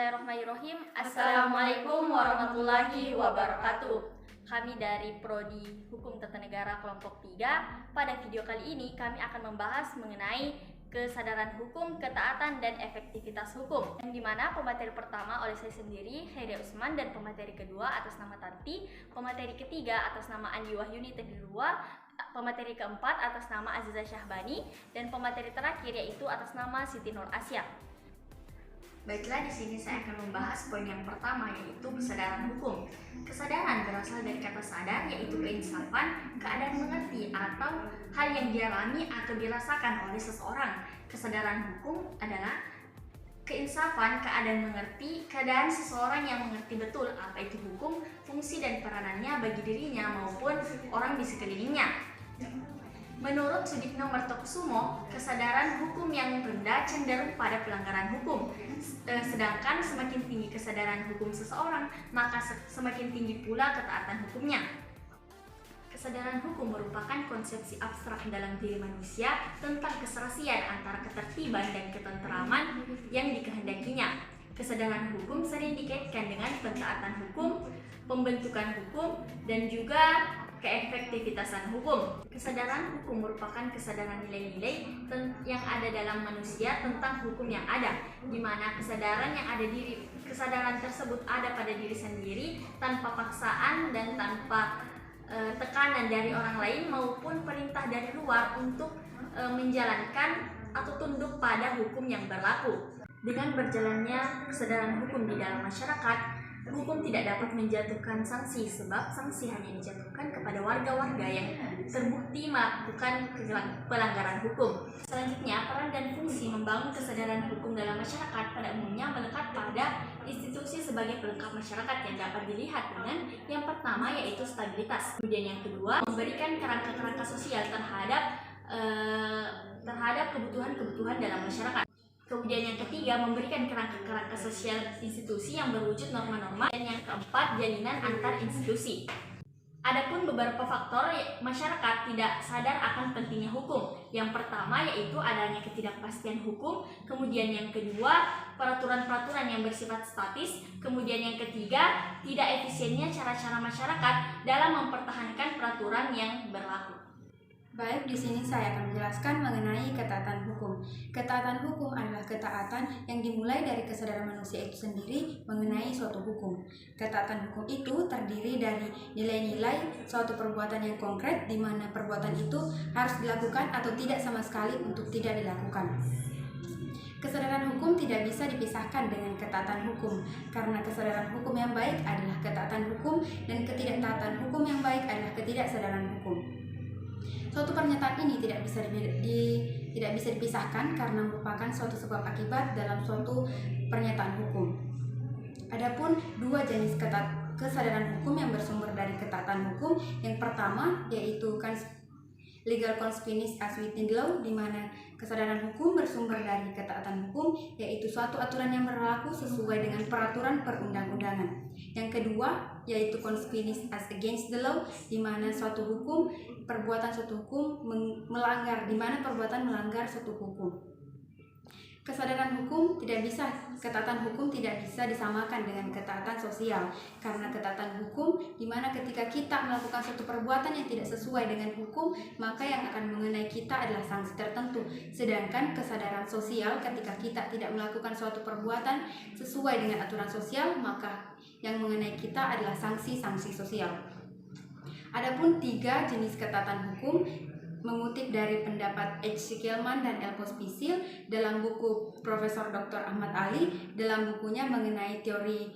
Bismillahirrahmanirrahim. Assalamualaikum warahmatullahi wabarakatuh. Kami dari Prodi Hukum Tata Negara kelompok 3. Pada video kali ini kami akan membahas mengenai kesadaran hukum, ketaatan, dan efektivitas hukum. Yang dimana pemateri pertama oleh saya sendiri, Heri Usman, dan pemateri kedua atas nama Tanti, pemateri ketiga atas nama Andi Wahyuni Tedilua, pemateri keempat atas nama Aziza Syahbani, dan pemateri terakhir yaitu atas nama Siti Nur Asya. Baiklah, di sini saya akan membahas poin yang pertama, yaitu kesadaran hukum. Kesadaran berasal dari kata sadar, yaitu keinsafan, keadaan mengerti, atau hal yang dialami atau dirasakan oleh seseorang. Kesadaran hukum adalah keinsafan, keadaan mengerti, keadaan seseorang yang mengerti betul apa itu hukum, fungsi dan peranannya bagi dirinya maupun orang di sekelilingnya. Menurut Sudikno Martokusumo, kesadaran hukum yang rendah cenderung pada pelanggaran hukum. Sedangkan semakin tinggi kesadaran hukum seseorang, maka semakin tinggi pula ketaatan hukumnya. Kesadaran hukum merupakan konsepsi abstrak dalam diri manusia tentang keserasian antara ketertiban dan ketenteraman yang dikehendakinya. Kesadaran hukum sering dikaitkan dengan pentaatan hukum, pembentukan hukum, dan juga keefektivitasan hukum. Kesadaran hukum merupakan kesadaran nilai-nilai yang ada dalam manusia tentang hukum yang ada, di mana kesadaran tersebut ada pada diri sendiri tanpa paksaan dan tanpa tekanan dari orang lain maupun perintah dari luar untuk menjalankan atau tunduk pada hukum yang berlaku. Dengan berjalannya kesadaran hukum di dalam masyarakat, hukum tidak dapat menjatuhkan sanksi sebab sanksi hanya dijatuhkan kepada warga-warga yang terbukti melakukan pelanggaran hukum. Selanjutnya, peran dan fungsi membangun kesadaran hukum dalam masyarakat pada umumnya melekat pada institusi sebagai pelengkap masyarakat yang dapat dilihat dengan yang pertama yaitu stabilitas. Kemudian yang kedua, memberikan kerangka-kerangka sosial terhadap kebutuhan-kebutuhan dalam masyarakat. Kemudian yang ketiga, memberikan kerangka-kerangka sosial institusi yang berwujud norma-norma. Dan yang keempat, jalinan antar institusi. Adapun beberapa faktor masyarakat tidak sadar akan pentingnya hukum. Yang pertama yaitu adanya ketidakpastian hukum. Kemudian yang kedua, peraturan-peraturan yang bersifat statis. Kemudian yang ketiga, tidak efisiennya cara-cara masyarakat dalam mempertahankan peraturan yang berlaku. Baik, di sini saya akan menjelaskan mengenai ketaatan hukum. Ketaatan hukum adalah ketaatan yang dimulai dari kesadaran manusia itu sendiri mengenai suatu hukum. Ketaatan hukum itu terdiri dari nilai-nilai suatu perbuatan yang konkret, di mana perbuatan itu harus dilakukan atau tidak sama sekali untuk tidak dilakukan. Kesadaran hukum tidak bisa dipisahkan dengan ketaatan hukum, karena kesadaran hukum yang baik adalah ketaatan hukum dan ketidaktaatan hukum yang baik adalah ketidaksadaran hukum. Suatu pernyataan ini tidak bisa dipisahkan karena merupakan suatu sebab akibat dalam suatu pernyataan hukum. Adapun dua jenis kesadaran hukum yang bersumber dari ketaatan hukum, yang pertama yaitu legal conspicuous as within the law, di mana kesadaran hukum bersumber dari ketaatan hukum, yaitu suatu aturan yang berlaku sesuai dengan peraturan perundang-undangan. Yang kedua yaitu conspicuous as against the law, di mana perbuatan suatu hukum melanggar, di mana perbuatan melanggar suatu hukum. Ketaatan hukum tidak bisa disamakan dengan ketaatan sosial, karena ketaatan hukum di mana ketika kita melakukan suatu perbuatan yang tidak sesuai dengan hukum, maka yang akan mengenai kita adalah sanksi tertentu. Sedangkan kesadaran sosial, ketika kita tidak melakukan suatu perbuatan sesuai dengan aturan sosial, maka yang mengenai kita adalah sanksi-sanksi sosial. Adapun tiga jenis ketaatan hukum mengutip dari pendapat H. Sikelman dan L. Pospisil dalam buku Profesor Dr. Ahmad Ali dalam bukunya mengenai teori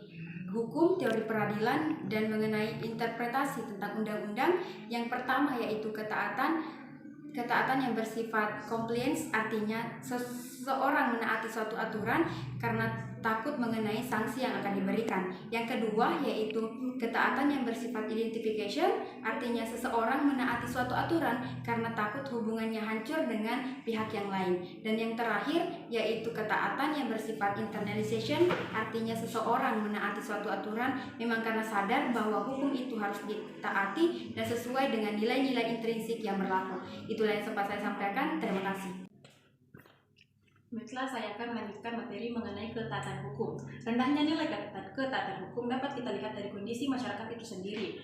hukum, teori peradilan, dan mengenai interpretasi tentang undang-undang. Yang pertama yaitu ketaatan yang bersifat compliance, artinya seseorang menaati suatu aturan karena takut mengenai sanksi yang akan diberikan. Yang kedua yaitu ketaatan yang bersifat identification, artinya seseorang menaati suatu aturan karena takut hubungannya hancur dengan pihak yang lain. Dan yang terakhir yaitu ketaatan yang bersifat internalization, artinya seseorang menaati suatu aturan memang karena sadar bahwa hukum itu harus ditaati dan sesuai dengan nilai-nilai intrinsik yang berlaku. Itulah yang sempat saya sampaikan. Terima kasih. Baiklah, saya akan melanjutkan materi mengenai ketaatan hukum. Rendahnya nilai ketaatan hukum dapat kita lihat dari kondisi masyarakat itu sendiri.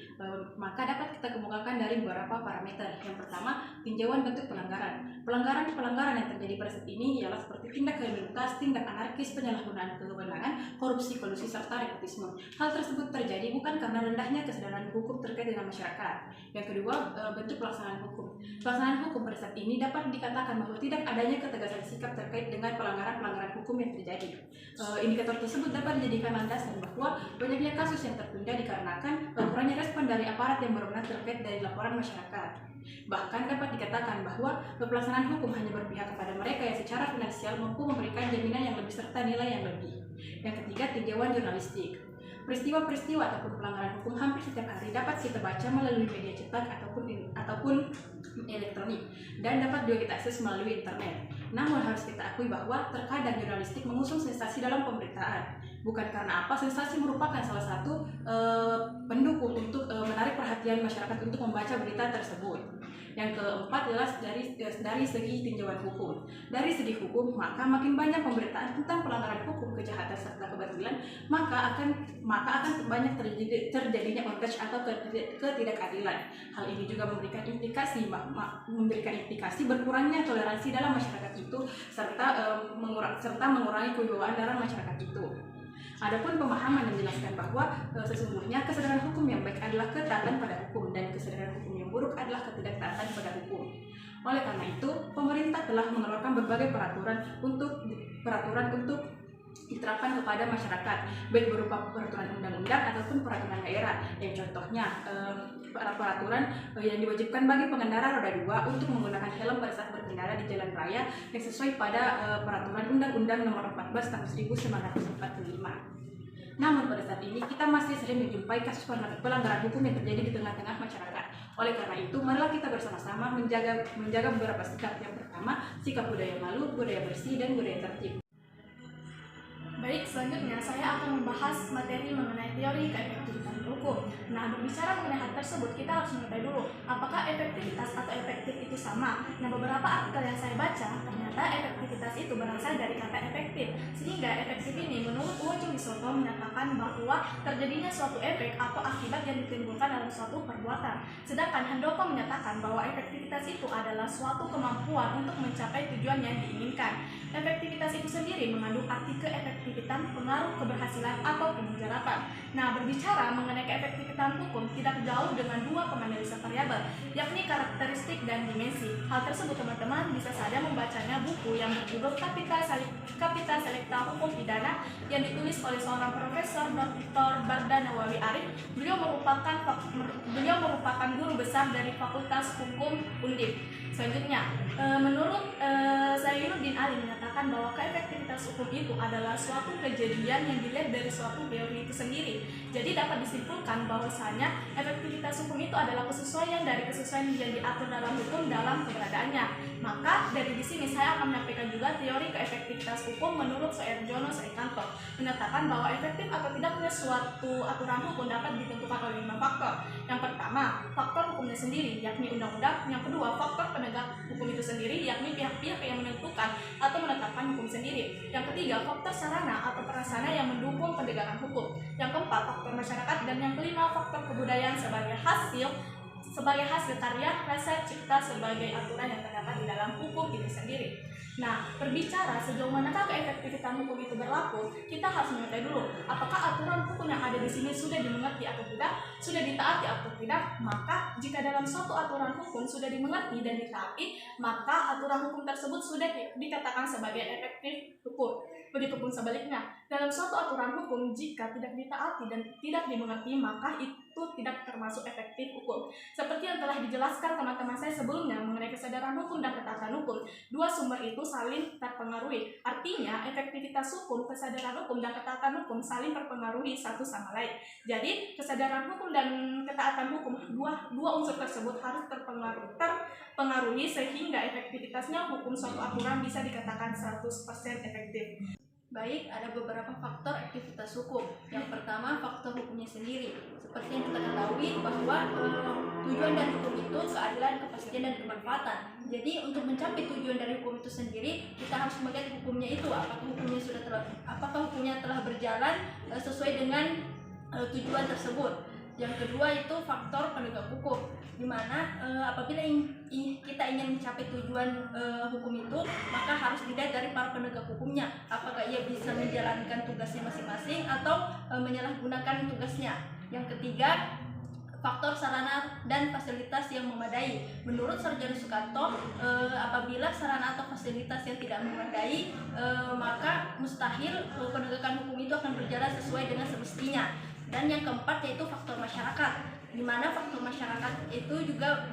Maka dapat kita kemukakan dari beberapa parameter. Yang pertama, tinjauan bentuk pelanggaran. Pelanggaran yang terjadi pada saat ini ialah seperti tindak kriminalitas, tindak anarkis, penyalahgunaan kewenangan, korupsi, kolusi, serta nepotisme. Hal tersebut terjadi bukan karena rendahnya kesadaran hukum terkait dengan masyarakat. Yang kedua, bentuk pelaksanaan hukum. Pelaksanaan hukum pada saat ini dapat dikatakan bahwa tidak adanya ketegasan sikap terkait dengan pelanggaran-pelanggaran hukum yang terjadi. Indikator tersebut dapat dijadikan landasan bahwa banyaknya kasus yang tertunda dikarenakan kurangnya respon dari aparat yang berwenang terkait dari laporan masyarakat. Bahkan dapat dikatakan bahwa pelaksanaan hukum hanya berpihak kepada mereka yang secara finansial mampu memberikan jaminan yang lebih serta nilai yang lebih. Yang ketiga, tinjauan jurnalistik. Peristiwa-peristiwa ataupun pelanggaran hukum hampir setiap hari dapat kita baca melalui media cetak ataupun elektronik dan dapat juga kita akses melalui internet. Namun harus kita akui bahwa terkadang jurnalistik mengusung sensasi dalam pemberitaan. Bukan karena apa, sensasi merupakan salah satu pendukung untuk menarik perhatian masyarakat untuk membaca berita tersebut. Yang keempat adalah dari segi tinjauan hukum. Dari segi hukum, maka makin banyak pemberitaan tentang pelanggaran hukum, kejahatan serta kebatilan, maka akan banyak terjadinya outrage atau ketidakadilan. Hal ini juga memberikan implikasi berkurangnya toleransi dalam masyarakat itu serta mengurangi kewibawaan dalam masyarakat itu. Adapun pemahaman menjelaskan bahwa sesungguhnya kesadaran hukum yang baik adalah ketaatan pada hukum dan kesadaran hukum yang buruk adalah ketidaktaatan pada hukum. Oleh karena itu, pemerintah telah mengeluarkan berbagai peraturan untuk diterapkan kepada masyarakat, baik berupa peraturan undang-undang ataupun peraturan daerah. Yang contohnya peraturan yang diwajibkan bagi pengendara roda 2 untuk menggunakan helm pada saat berkendara di jalan raya yang sesuai pada peraturan Undang-Undang Nomor 14 Tahun 1945. Namun pada saat ini kita masih sering menjumpai kasus pelanggaran hukum yang terjadi di tengah-tengah masyarakat. Oleh karena itu, marilah kita bersama-sama menjaga beberapa sikap. Yang pertama, sikap budaya malu, budaya bersih, dan budaya tertib. Baik, selanjutnya saya akan membahas materi mengenai teori keefektifan hukum. Nah, berbicara mengenai hal tersebut, kita harus mengetahui dulu apakah efektivitas atau efektif itu sama. Nah, beberapa artikel yang saya baca, ternyata efektivitas itu berasal dari kata efektif. Sehingga efektif ini menurut Uwajung Wisoto menyatakan bahwa terjadinya suatu efek atau akibat yang ditimbulkan dalam suatu perbuatan. Sedangkan Handoko menyatakan bahwa efektivitas itu adalah suatu kemampuan untuk mencapai tujuan yang diinginkan. Efektivitas itu sendiri mengandung arti keefektifan, pengaruh, keberhasilan, atau kemujaratan. Nah, berbicara mengenai keefektifan hukum tidak jauh dengan dua penganalisa variabel, yakni karakteristik dan dimensi. Hal tersebut teman-teman bisa saja membacanya buku yang berjudul Kapita Selecta Hukum Pidana yang ditulis oleh seorang Profesor Dr. Barda Nawawi Arif. Beliau merupakan guru besar dari Fakultas Hukum Undip. Selanjutnya, menurut Zainuddin Ali menyatakan bahwa keefektivitas hukum itu adalah suatu kejadian yang dilihat dari suatu teori itu sendiri. Jadi dapat disimpulkan bahwasanya efektivitas hukum itu adalah kesesuaian dari kesesuaian yang diatur dalam hukum dalam keberadaannya. Maka dari di sini saya akan menyampaikan juga teori keefektivitas hukum menurut Soeharjono Saikanto, menyatakan bahwa efektif atau tidaknya suatu aturan hukum dapat ditentukan oleh 5 faktor. Yang pertama, faktor hukumnya sendiri, yakni undang-undang. Yang kedua, faktor penegak hukum itu sendiri, yakni pihak-pihak yang menentukan atau menetapkan hukum sendiri. Yang ketiga, faktor sarana atau prasarana yang mendukung penegakan hukum. Yang keempat, faktor masyarakat. Dan yang kelima, faktor kebudayaan sebagai hasil karya rasa cipta sebagai aturan yang terdapat di dalam hukum itu sendiri. Nah, berbicara sejauh manakah keefektifan hukum itu berlaku, kita harus mengetahui dulu apakah aturan hukum yang ada di sini sudah dimengerti atau tidak, sudah ditaati atau tidak. Maka jika dalam suatu aturan hukum sudah dimengerti dan ditaati, maka aturan hukum tersebut sudah dikatakan sebagai efektif hukum. Begitupun sebaliknya, dalam suatu aturan hukum jika tidak ditaati dan tidak dimengerti, maka itu tidak termasuk efektif hukum. Seperti yang telah dijelaskan teman-teman saya sebelumnya mengenai kesadaran hukum dan ketaatan hukum, dua sumber itu saling terpengaruhi. Artinya, efektivitas hukum, kesadaran hukum, dan ketaatan hukum saling terpengaruhi satu sama lain. Jadi, kesadaran hukum dan ketaatan hukum, dua unsur tersebut harus terpengaruhi sehingga efektivitasnya hukum suatu aturan bisa dikatakan 100% efektif. Baik, ada beberapa faktor aktivitas hukum. Yang pertama, faktor hukumnya sendiri. Seperti yang kita ketahui bahwa tujuan dari hukum itu keadilan, kepastian, dan kemanfaatan. Jadi untuk mencapai tujuan dari hukum itu sendiri, kita harus melihat hukumnya itu apakah hukumnya telah berjalan sesuai dengan tujuan tersebut. Yang kedua itu faktor penegak hukum, di mana apabila kita ingin mencapai tujuan hukum itu, maka harus dilihat dari para penegak hukumnya, apakah ia bisa menjalankan tugasnya masing-masing atau menyalahgunakan tugasnya. Yang ketiga, faktor sarana dan fasilitas yang memadai. Menurut Sarjana Sukanto, apabila sarana atau fasilitas yang tidak memadai, maka mustahil penegakan hukum itu akan berjalan sesuai dengan semestinya. Dan yang keempat yaitu faktor masyarakat, di mana faktor masyarakat itu juga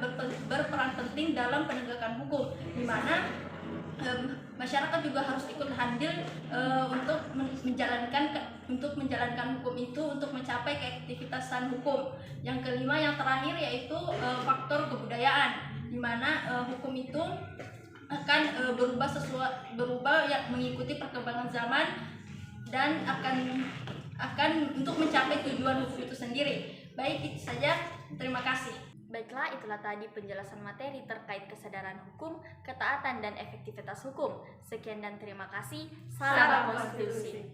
berperan penting dalam penegakan hukum, di mana masyarakat juga harus ikut andil untuk menjalankan hukum itu untuk mencapai keefektifitasan hukum. Yang kelima, yang terakhir yaitu faktor kebudayaan, di mana hukum itu akan berubah ya, mengikuti perkembangan zaman dan akan untuk mencapai tujuan hukum itu sendiri. Baik, itu saja. Terima kasih. Baiklah, itulah tadi penjelasan materi terkait kesadaran hukum, ketaatan, dan efektivitas hukum. Sekian dan terima kasih. Salam konstitusi.